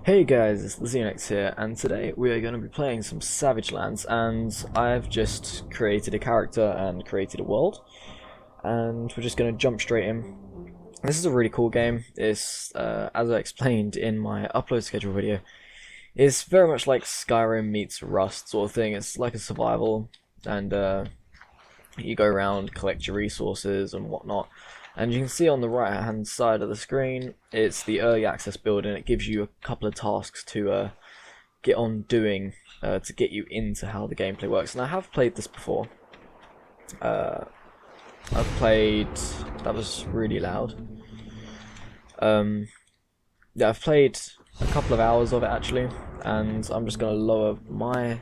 Hey guys, it's RealZinex here, and today we are going to be playing some Savage Lands, and I've just created a character and created a world, and we're just going to jump straight in. This is a really cool game. It's, as I explained in my upload schedule video, it's very much like Skyrim meets Rust sort of thing. It's like a survival, and you go around, collect your resources and whatnot. And you can see on the right hand side of the screen, it's the early access build, and it gives you a couple of tasks to get on doing to get you into how the gameplay works. And I have played this before. I've played... that was really loud. Yeah, I've played a couple of hours of it actually, and I'm just going to lower my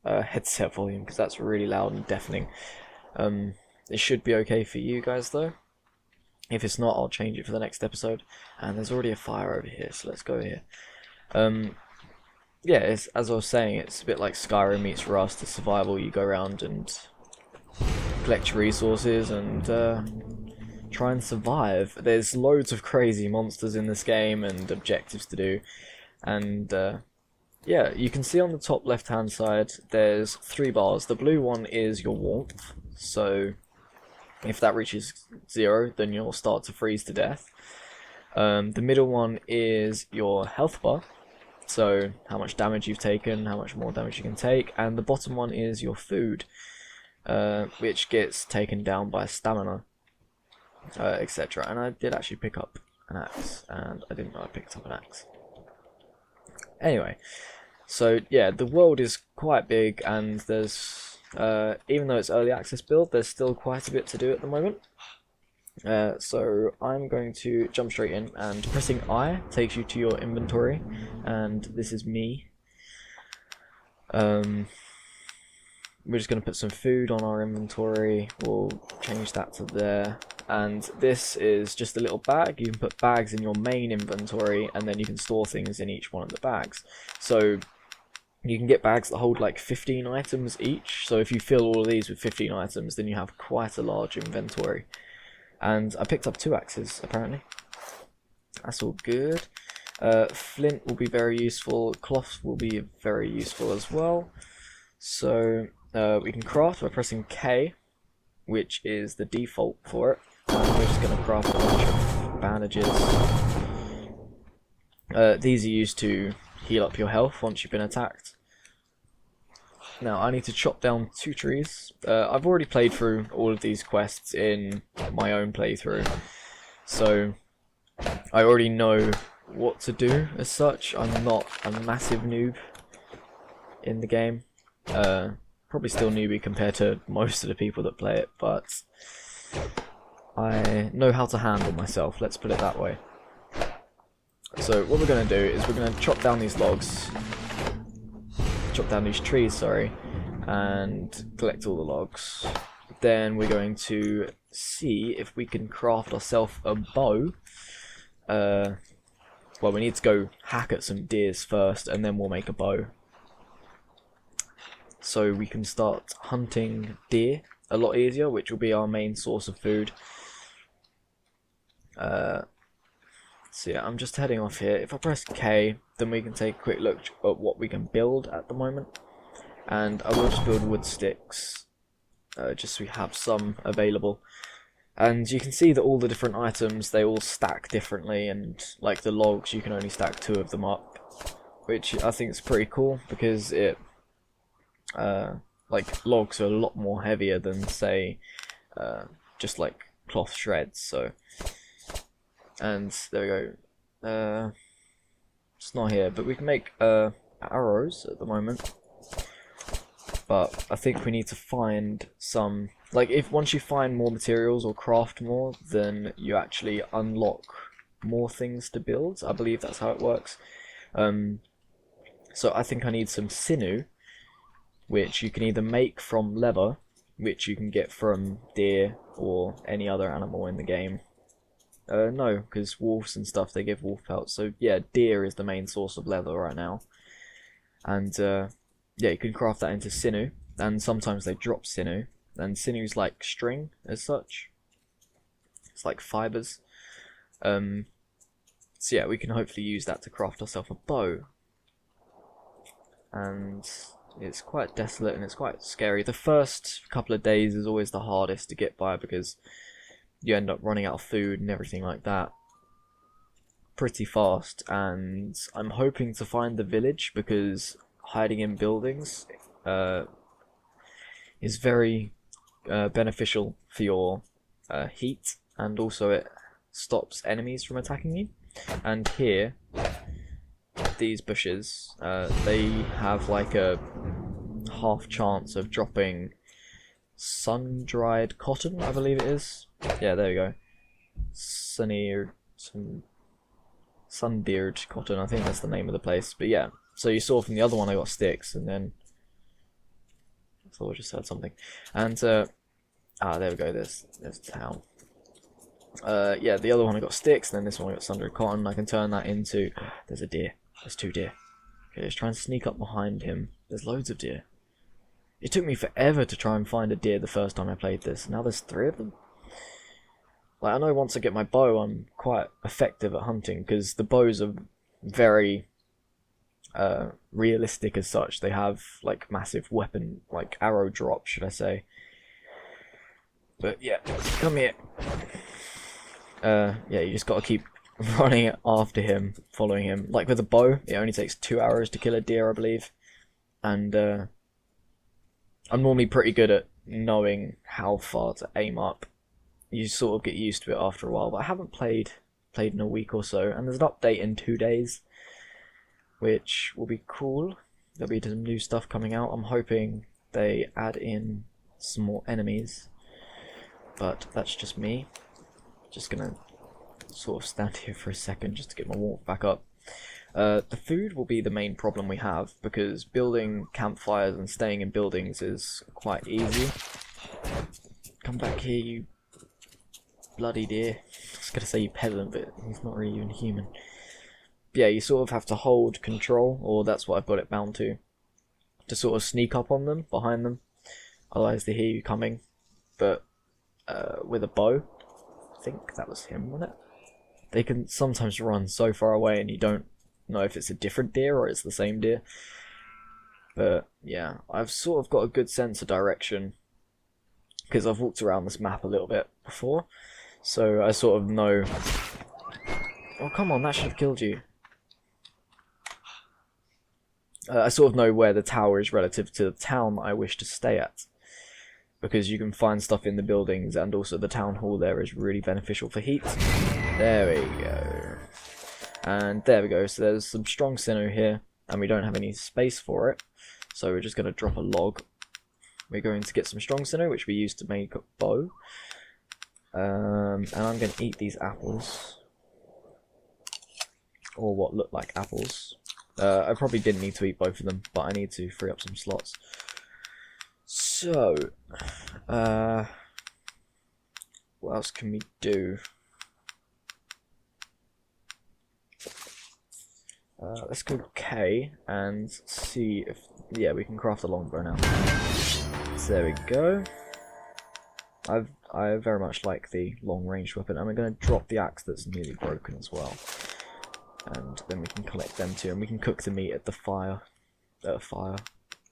headset volume because that's really loud and deafening. It should be okay for you guys though. If it's not, I'll change it for the next episode. And there's already a fire over here, so let's go here. Yeah, it's, as I was saying, it's a bit like Skyrim meets Rust. It's survival. You go around and collect your resources and try and survive. There's loads of crazy monsters in this game and objectives to do. And yeah, you can see on the top left hand side there's 3 bars. The blue one is your warmth, so if that reaches 0, then you'll start to freeze to death. The middle one is your health bar, so how much damage you've taken, how much more damage you can take, and the bottom one is your food, which gets taken down by stamina, etc. And I did actually pick up an axe, and I didn't know I picked up an axe. Anyway, so yeah, the world is quite big, and there's even though it's early access build, there's still quite a bit to do at the moment. So I'm going to jump straight in, and pressing I takes you to your inventory, and this is me. We're just going to put some food on our inventory. We'll change that to there, and this is just a little bag. You can put bags in your main inventory, and then you can store things in each one of the bags. So you can get bags that hold like 15 items each, so if you fill all of these with 15 items, then you have quite a large inventory. And I picked up 2 axes, apparently. That's all good. Flint will be very useful, cloth will be very useful as well. So we can craft by pressing K, which is the default for it. And we're just going to craft a bunch of bandages. These are used to heal up your health once you've been attacked. Now I need to chop down 2 trees. I've already played through all of these quests in my own playthrough, so I already know what to do as such. I'm not a massive noob in the game. Probably still newbie compared to most of the people that play it, but I know how to handle myself, let's put it that way. So what we're going to do is we're going to chop down these logs, chop down these trees, sorry, and collect all the logs. Then we're going to see if we can craft ourselves a bow. Well, we need to go hack at some deers first, and then we'll make a bow. So we can start hunting deer a lot easier, which will be our main source of food. So yeah, I'm just heading off here. If I press K, then we can take a quick look at what we can build at the moment. And I will just build wood sticks, just so we have some available. And you can see that all the different items, they all stack differently, and like the logs, you can only stack 2 of them up, which I think is pretty cool, because it, like logs are a lot more heavier than say, just like cloth shreds, so. And there we go. It's not here, but we can make arrows at the moment. But I think we need to find some, like, if once you find more materials or craft more, then you actually unlock more things to build. I believe that's how it works. So I think I need some sinew, which you can either make from leather, which you can get from deer or any other animal in the game. No, because wolves and stuff, they give wolf pelts. So yeah, deer is the main source of leather right now. And yeah, you can craft that into sinew, and sometimes they drop sinew. And sinew's like string as such. It's like fibers. So yeah, we can hopefully use that to craft ourselves a bow. And it's quite desolate and it's quite scary. The first couple of days is always the hardest to get by because you end up running out of food and everything like that pretty fast. And I'm hoping to find the village because hiding in buildings is very beneficial for your heat, and also it stops enemies from attacking you. And here, these bushes, they have like a half chance of dropping sun-dried cotton, I believe it is. Yeah, there we go. Sun-deered cotton, I think that's the name of the place. But yeah, so you saw from the other one I got sticks, and then I thought I just heard something. And there we go. There's the town. Yeah, the other one I got sticks, and then this one I got sun-deered cotton. I can turn that into. There's a deer. There's 2 deer. Okay, just try and sneak up behind him. There's loads of deer. It took me forever to try and find a deer the first time I played this. Now there's 3 of them. Like, I know once I get my bow, I'm quite effective at hunting, because the bows are very realistic as such. They have, like, massive weapon, like, arrow drop, should I say. But, yeah, come here. Yeah, you just gotta keep running after him, following him. Like, with a bow, it only takes 2 arrows to kill a deer, I believe. And, I'm normally pretty good at knowing how far to aim up. You sort of get used to it after a while, but I haven't played in a week or so, and there's an update in 2 days, which will be cool. There'll be some new stuff coming out. I'm hoping they add in some more enemies, but that's just me. Just gonna sort of stand here for a second just to get my warmth back up. The food will be the main problem we have, because building campfires and staying in buildings is quite easy. Come back here, you bloody deer. I was gonna say you peasant, but he's not really even human. Yeah, you sort of have to hold control, or that's what I've got it bound to sort of sneak up on them, behind them. Otherwise they hear you coming. But with a bow, I think that was him, wasn't it? They can sometimes run so far away and you don't know if it's a different deer or it's the same deer. But yeah, I've sort of got a good sense of direction because I've walked around this map a little bit before, so I sort of know. Oh, come on, that should have killed you. I sort of know where the tower is relative to the town that I wish to stay at, because you can find stuff in the buildings, and also the town hall there is really beneficial for heat. There we go. And there we go, so there's some strong sinew here, and we don't have any space for it, so we're just going to drop a log. We're going to get some strong sinew, which we use to make a bow. And I'm going to eat these apples, or what look like apples. I probably didn't need to eat both of them, but I need to free up some slots. So, what else can we do? Let's go K and see if, yeah, we can craft a longbow now. So there we go. I very much like the long range weapon, and we're going to drop the axe that's nearly broken as well. And then we can collect them too, and we can cook the meat at the fire,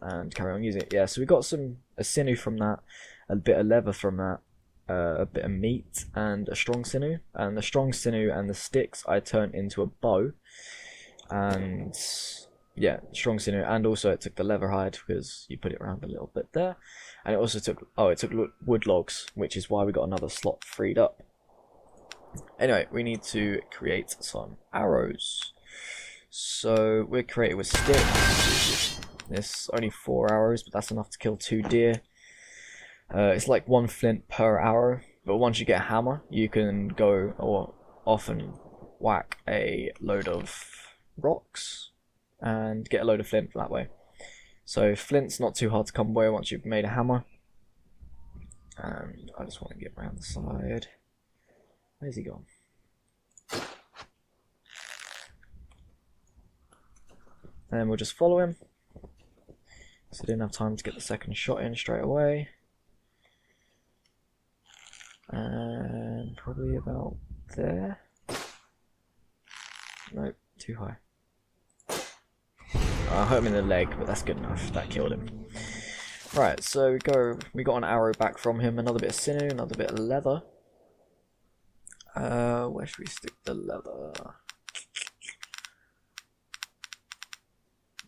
and carry on using it. Yeah, so we got a sinew from that, a bit of leather from that, a bit of meat, and a strong sinew. And the strong sinew and the sticks I turned into a bow. And yeah, strong sinew, and also it took the leather hide because you put it around a little bit there. And it also took, it took wood logs, which is why we got another slot freed up. Anyway, we need to create some arrows. So we're created with sticks. This only 4 arrows, but that's enough to kill 2 deer. It's like 1 flint per arrow, but once you get a hammer, you can go or often whack a load of rocks and get a load of flint that way. So flint's not too hard to come by once you've made a hammer. And I just want to get around the side. Where's he gone? And we'll just follow him. So I didn't have time to get the second shot in straight away. And probably about there. No, too high. I hurt him in the leg, but that's good enough. That killed him. Right, so we got an arrow back from him, another bit of sinew, another bit of leather. Where should we stick the leather?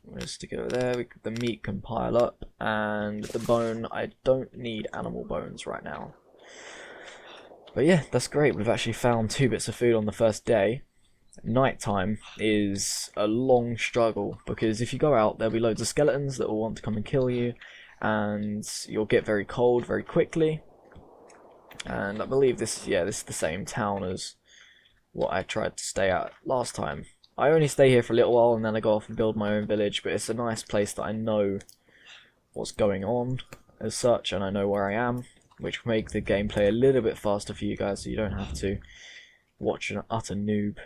We'll just stick it over there. The meat can pile up, and the bone, I don't need animal bones right now. But yeah, that's great. We've actually found 2 bits of food on the first day. Nighttime is a long struggle, because if you go out, there'll be loads of skeletons that will want to come and kill you, and you'll get very cold very quickly. And I believe this is the same town as what I tried to stay at last time. I only stay here for a little while and then I go off and build my own village, but it's a nice place that I know what's going on as such, and I know where I am, which will make the gameplay a little bit faster for you guys, so you don't have to watch an utter noob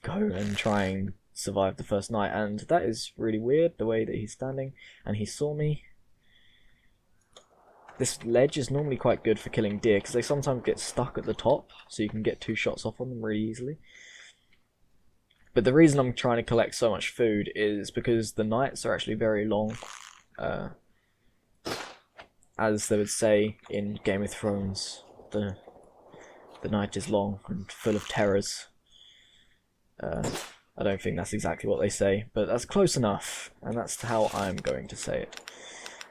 go and try and survive the first night. And that is really weird, the way that he's standing, and he saw me. This ledge is normally quite good for killing deer, because they sometimes get stuck at the top, so you can get 2 shots off on them really easily. But the reason I'm trying to collect so much food is because the nights are actually very long. As they would say in Game of Thrones, the night is long and full of terrors. I don't think that's exactly what they say, but that's close enough, and that's how I'm going to say it.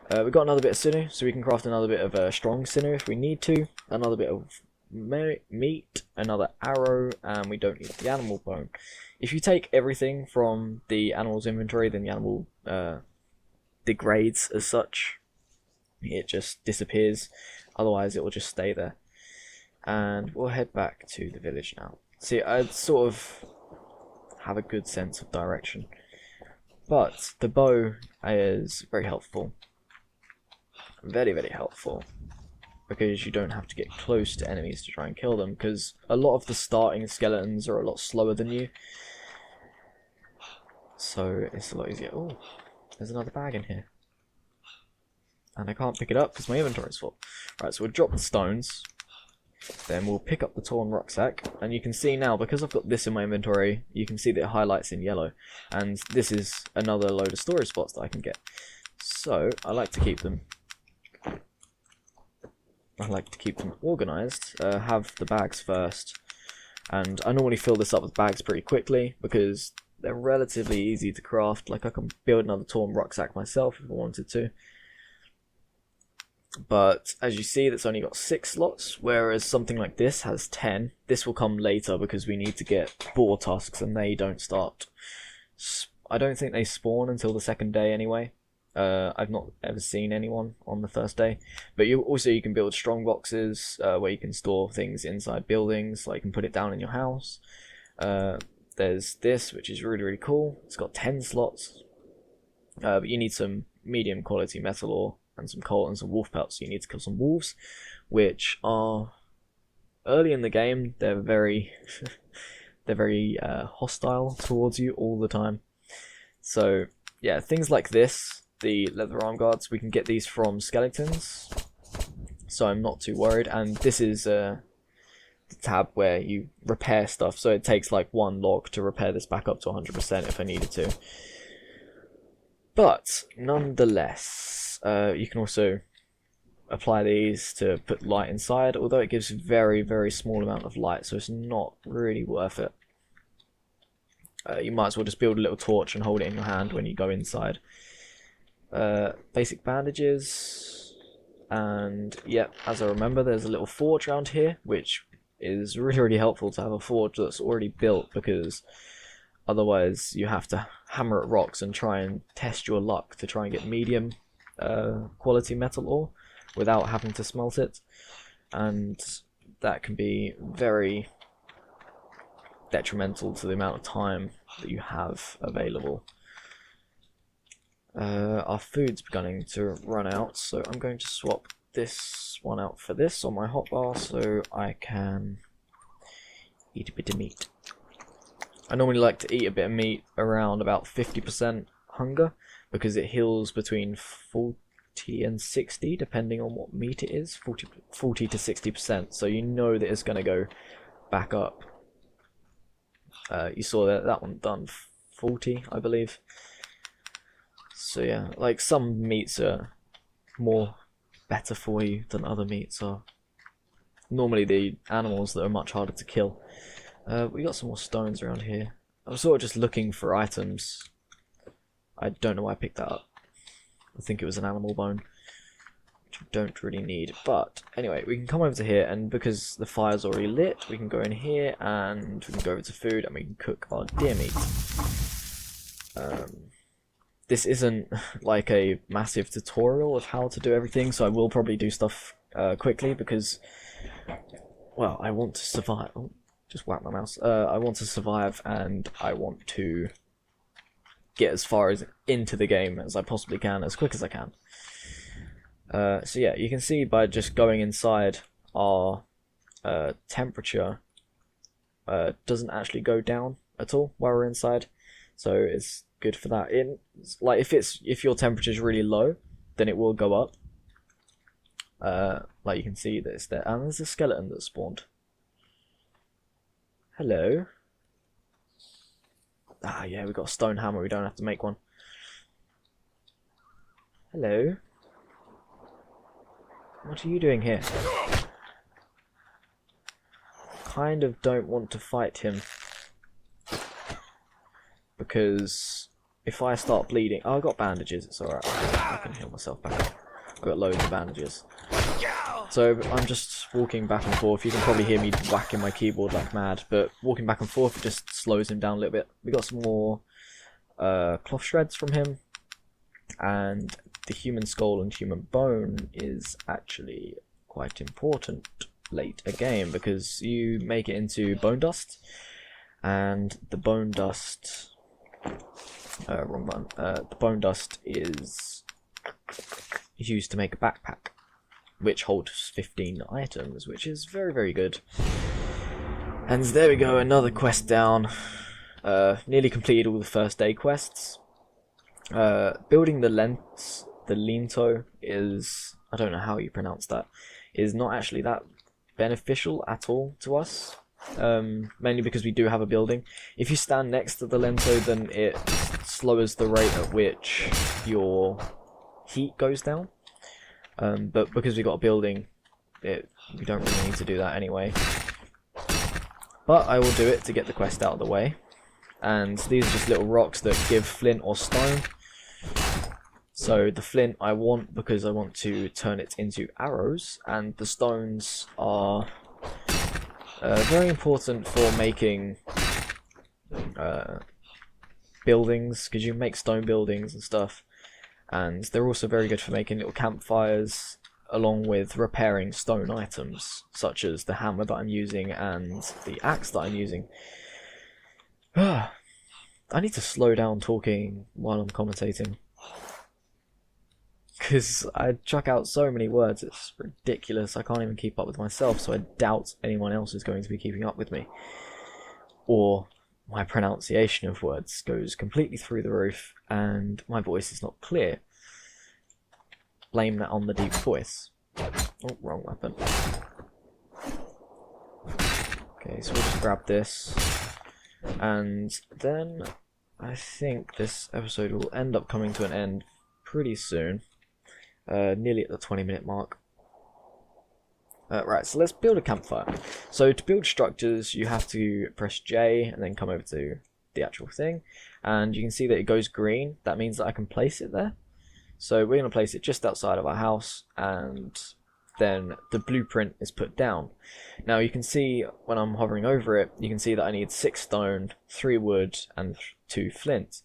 We've got another bit of sinew, so we can craft another bit of strong sinew if we need to. Another bit of meat, another arrow, and we don't need the animal bone. If you take everything from the animal's inventory, then the animal degrades as such. It just disappears, otherwise it will just stay there. And we'll head back to the village now. See, I sort of have a good sense of direction, but the bow is very helpful. Very, very helpful, because you don't have to get close to enemies to try and kill them, because a lot of the starting skeletons are a lot slower than you. So it's a lot easier. Oh, there's another bag in here. And I can't pick it up because my inventory's full. Right, so we'll drop the stones. Then we'll pick up the torn rucksack. And you can see now, because I've got this in my inventory, you can see that it highlights in yellow. And this is another load of storage spots that I can get. So, I like to keep them organised. Have the bags first. And I normally fill this up with bags pretty quickly, because they're relatively easy to craft. Like, I can build another torn rucksack myself if I wanted to. But as you see, that's only got 6 slots, whereas something like this has 10. This will come later because we need to get boar tusks, and they don't start. I don't think they spawn until the 2nd day anyway. I've not ever seen anyone on the 1st day. But you can build strong boxes where you can store things inside buildings, like you can put it down in your house. There's this, which is really, really cool. It's got 10 slots. But you need some medium quality metal ore and some coal and some wolf pelts. So you need to kill some wolves, which are early in the game. They're very hostile towards you all the time. So yeah, things like this, the leather arm guards, we can get these from skeletons, so I'm not too worried. And this is the tab where you repair stuff, so it takes like 1 log to repair this back up to 100% if I needed to. But nonetheless, you can also apply these to put light inside, although it gives very, very small amount of light, so it's not really worth it. You might as well just build a little torch and hold it in your hand when you go inside. Basic bandages, and yeah, as I remember, there's a little forge around here, which is really, really helpful to have a forge that's already built, because otherwise you have to hammer at rocks and try and test your luck to try and get medium quality metal ore without having to smelt it, and that can be very detrimental to the amount of time that you have available. Our food's beginning to run out, so I'm going to swap this one out for this on my hotbar so I can eat a bit of meat. I normally like to eat a bit of meat around about 50% hunger, because it heals between 40 and 60 depending on what meat it is. 40 to 60%, so you know that it's going to go back up. You saw that one done 40, I believe. So yeah, like some meats are more better for you than other meats are. Normally the animals that are much harder to kill. We got some more stones around here. I was sort of just looking for items. I don't know why I picked that up. I think it was an animal bone, which we don't really need. But anyway, we can come over to here, and because the fire's already lit, we can go in here and we can go over to food and we can cook our deer meat. This isn't like a massive tutorial of how to do everything, so I will probably do stuff quickly because, well, I want to survive. Oh, just whack my mouse. I want to survive, and I want to get as far as into the game as I possibly can, as quick as I can. So yeah, you can see by just going inside, our temperature doesn't actually go down at all while we're inside, so it's good for that. Like if your temperature is really low, then it will go up. Like you can see that it's there, and there's a skeleton that spawned. Hello. Ah, yeah, we got a stone hammer. We don't have to make one. Hello. What are you doing here? Kind of don't want to fight him, because if I start bleeding... Oh, I got bandages, it's alright. I can heal myself back up. I've got loads of bandages. So I'm just walking back and forth. You can probably hear me whacking my keyboard like mad, but walking back and forth, it just slows him down a little bit. We got some more cloth shreds from him, and the human skull and human bone is actually quite important late a game, because you make it into bone dust, and the bone dust... wrong button. The bone dust is used to make a backpack, which holds 15 items, which is very, very good. And there we go, another quest down. Nearly completed all the first day quests. Building the lento is, I don't know how you pronounce that, is not actually that beneficial at all to us. Mainly because we do have a building. If you stand next to the lento, then it slows the rate at which your heat goes down. But because we got a building, we don't really need to do that anyway. But I will do it to get the quest out of the way. And these are just little rocks that give flint or stone. So the flint I want because I want to turn it into arrows, and the stones are very important for making buildings, because you make stone buildings and stuff. And they're also very good for making little campfires, along with repairing stone items, such as the hammer that I'm using and the axe that I'm using. I need to slow down talking while I'm commentating, because I chuck out so many words, it's ridiculous. I can't even keep up with myself, so I doubt anyone else is going to be keeping up with me. Or my pronunciation of words goes completely through the roof, and my voice is not clear. Blame that on the deep voice. Oh, wrong weapon. Okay, so we'll just grab this, and then I think this episode will end up coming to an end pretty soon. Nearly at the 20-minute mark. Right, so let's build a campfire. So to build structures, you have to press J and then come over to the actual thing. And you can see that it goes green. That means that I can place it there. So we're going to place it just outside of our house, and then the blueprint is put down. Now you can see when I'm hovering over it, you can see that I need 6 stone, 3 wood, and 2 flint.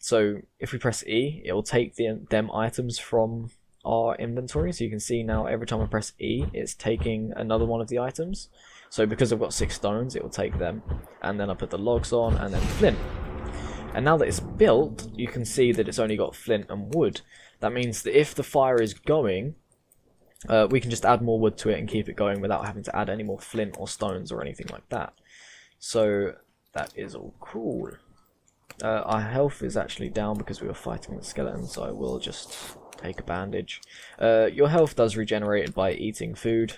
So if we press E, it will take them items from our inventory. So you can see now every time I press E, it's taking another one of the items. So because I've got 6 stones, it will take them. And then I put the logs on, and then flint. And now that it's built, you can see that it's only got flint and wood. That means that if the fire is going, we can just add more wood to it and keep it going without having to add any more flint or stones or anything like that. So that is all cool. Our health is actually down because we were fighting the skeleton, so I will just take a bandage. Your health does regenerate by eating food,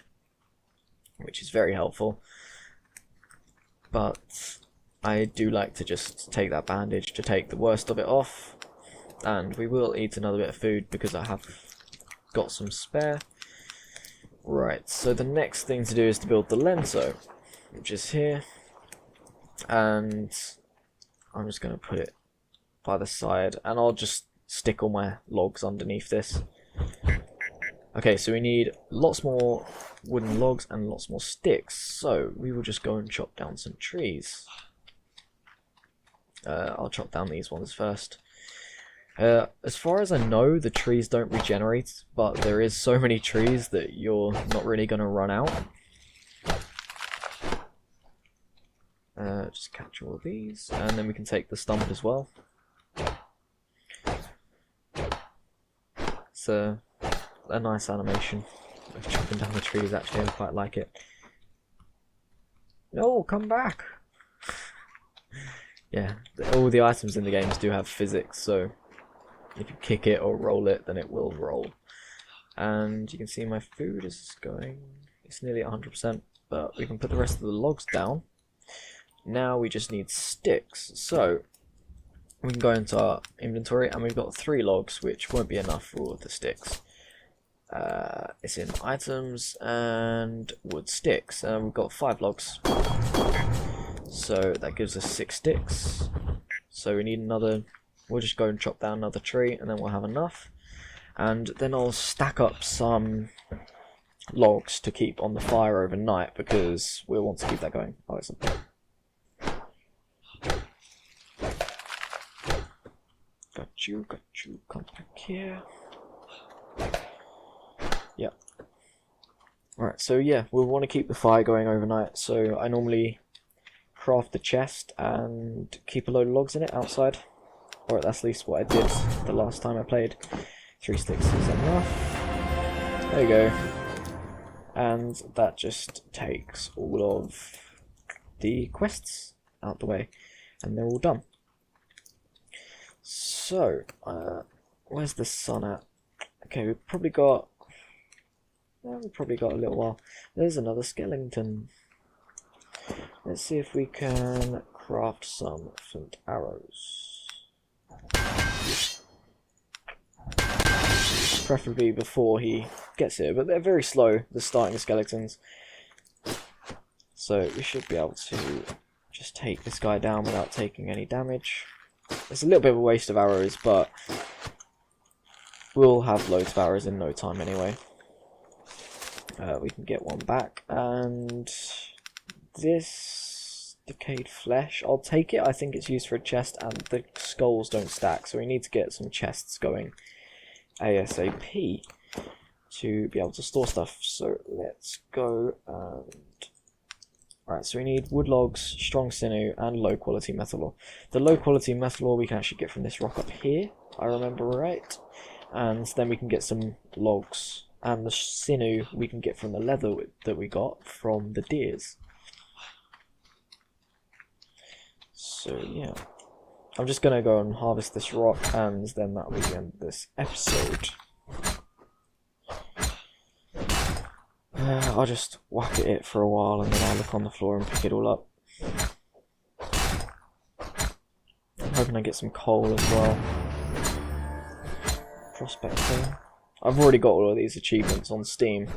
which is very helpful. but I do like to just take that bandage to take the worst of it off, and we will eat another bit of food because I have got some spare. Right, so the next thing to do is to build the Lenzo, which is here, and I'm just going to put it by the side, and I'll just stick all my logs underneath this. Okay, so we need lots more wooden logs and lots more sticks, so we will just go and chop down some trees. I'll chop down these ones first. As far as I know, the trees don't regenerate, but there is so many trees that you're not really going to run out. Just catch all of these, and then we can take the stump as well. It's a nice animation of chopping down the trees, actually. I quite like it. No, come back! Yeah, all the items in the games do have physics, so if you kick it or roll it, then it will roll. And you can see my food is going, it's nearly 100%, but we can put the rest of the logs down. Now we just need sticks, so we can go into our inventory, and we've got 3 logs, which won't be enough for all of the sticks. It's in items and wood sticks, and we've got 5 logs. So that gives us 6 sticks. So we need another, we'll just go and chop down another tree, and then we'll have enough. And then I'll stack up some logs to keep on the fire overnight, because we'll want to keep that going. Oh, it's a bit. Got you, come back here. Yep. Right, so yeah, we'll want to keep the fire going overnight, so I normally craft the chest and keep a load of logs in it outside. Or that's at least what I did the last time I played. 3 sticks is enough. There you go. And that just takes all of the quests out the way, and they're all done. So, where's the sun at? Okay, we've probably got a little while. There's another skeleton. Let's see if we can craft some flint arrows. Preferably before he gets here, but they're very slow, the starting skeletons. So we should be able to just take this guy down without taking any damage. It's a little bit of a waste of arrows, but we'll have loads of arrows in no time anyway. We can get one back, and this decayed flesh, I'll take it. I think it's used for a chest, and the skulls don't stack, so we need to get some chests going ASAP to be able to store stuff. So let's go and... Alright, so we need wood logs, strong sinew, and low quality metal ore. The low quality metal ore we can actually get from this rock up here, I remember right. And then we can get some logs, and the sinew we can get from the leather that we got from the deers. So yeah, I'm just going to go and harvest this rock, and then that will be the end of this episode. I'll just whack at it for a while, and then I'll look on the floor and pick it all up. I'm hoping I get some coal as well. Prospecting. I've already got all of these achievements on Steam.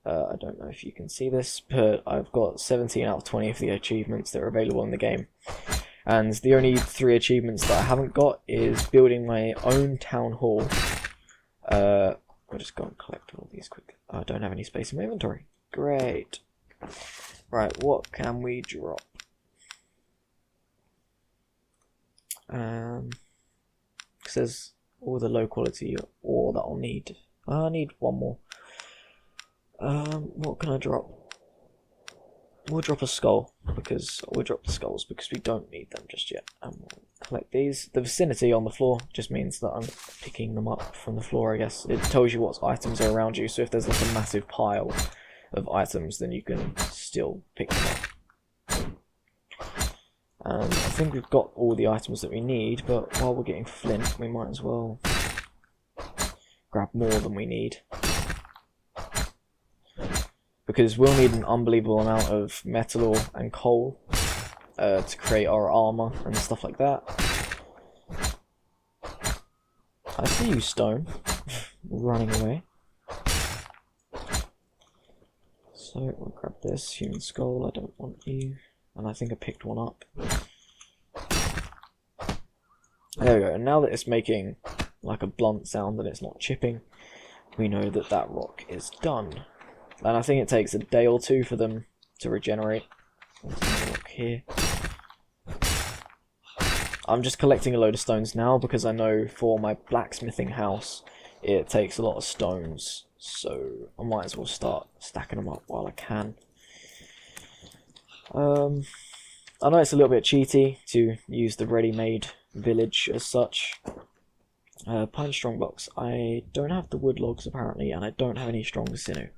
I don't know if you can see this, but I've got 17 out of 20 of the achievements that are available in the game. And the only 3 achievements that I haven't got is building my own town hall. I'll just go and collect all these quickly. I don't have any space in my inventory. Great. Right, what can we drop? It says all the low quality ore that I'll need. I need one more. What can I drop? We'll drop a skull, because we'll drop the skulls because we don't need them just yet. And we'll collect these. The vicinity on the floor just means that I'm picking them up from the floor, I guess. It tells you what items are around you, so if there's like a massive pile of items, then you can still pick them up. And I think we've got all the items that we need, but while we're getting flint, we might as well grab more than we need. Because we'll need an unbelievable amount of metal ore and coal to create our armor and stuff like that. I see you, stone, running away. So we'll grab this human skull. I don't want you, and I think I picked one up. There we go. And now that it's making like a blunt sound and it's not chipping, we know that that rock is done. And I think it takes a day or two for them to regenerate. Rock here. I'm just collecting a load of stones now because I know for my blacksmithing house it takes a lot of stones, so I might as well start stacking them up while I can. I know it's a little bit cheaty to use the ready-made village as such. Pine strongbox. I don't have the wood logs apparently, and I don't have any strong sinew.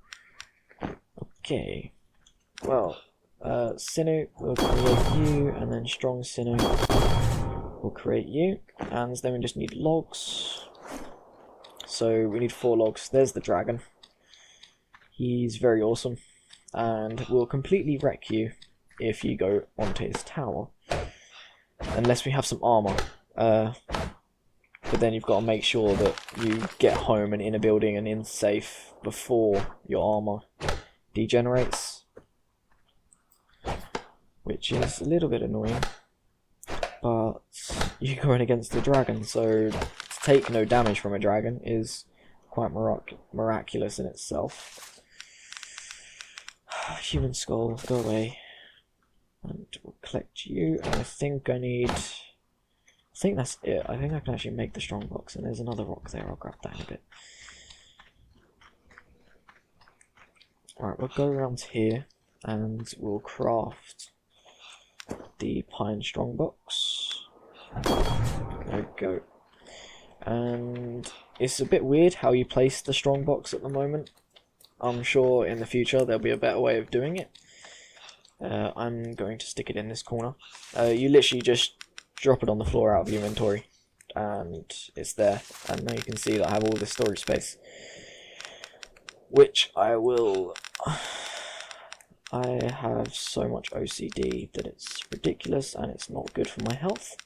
Okay, well, sinew, we'll create you, and then strong sinew, we'll create you, and then we just need logs. So we need 4 logs. There's the dragon. He's very awesome, and will completely wreck you if you go onto his tower, unless we have some armor. But then you've got to make sure that you get home and in a building and in safe before your armor degenerates, which is a little bit annoying, but you're going against the dragon, so to take no damage from a dragon is quite miraculous in itself. Human skull, go away, and we'll collect you, and I think that's it. I think I can actually make the strong box, and there's another rock there. I'll grab that in a bit. Alright, we'll go around here and we'll craft the pine strong box. There we go. And it's a bit weird how you place the strong box at the moment. I'm sure in the future there'll be a better way of doing it. I'm going to stick it in this corner. You literally just drop it on the floor out of your inventory and it's there, and now you can see that I have all this storage space, which I have so much OCD that it's ridiculous and it's not good for my health.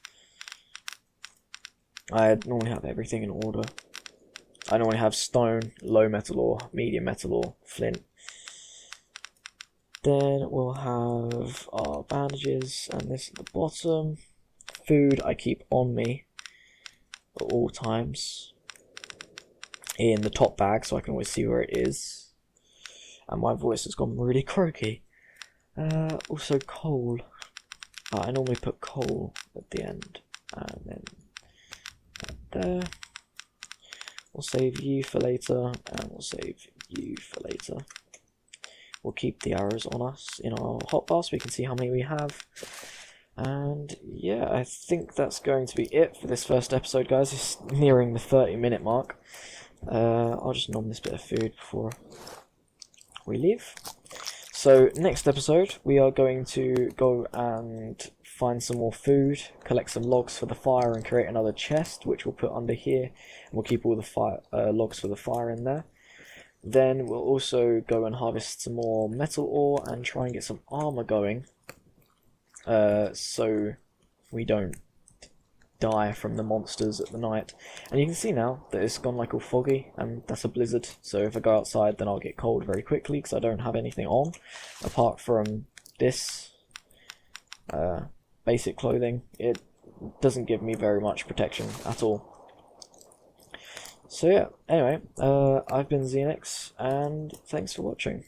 I normally have everything in order. I normally have stone, low metal ore, medium metal ore, flint. Then we'll have our bandages and this at the bottom. Food I keep on me at all times in the top bag so I can always see where it is. And my voice has gone really croaky. Also coal. I normally put coal at the end, and then there. We'll save you for later, and we'll save you for later. We'll keep the arrows on us in our hotbar so we can see how many we have. And yeah, I think that's going to be it for this first episode, guys. It's nearing the 30-minute mark. I'll just nom this bit of food before we leave. So next episode we are going to go and find some more food, collect some logs for the fire, and create another chest which we'll put under here, and we'll keep all the logs for the fire in there. Then we'll also go and harvest some more metal ore and try and get some armor going, so we don't die from the monsters at the night. And you can see now that it's gone like all foggy, and that's a blizzard, so if I go outside then I'll get cold very quickly because I don't have anything on apart from this basic clothing. It doesn't give me very much protection at all. So yeah, anyway, I've been RealZinex, and thanks for watching.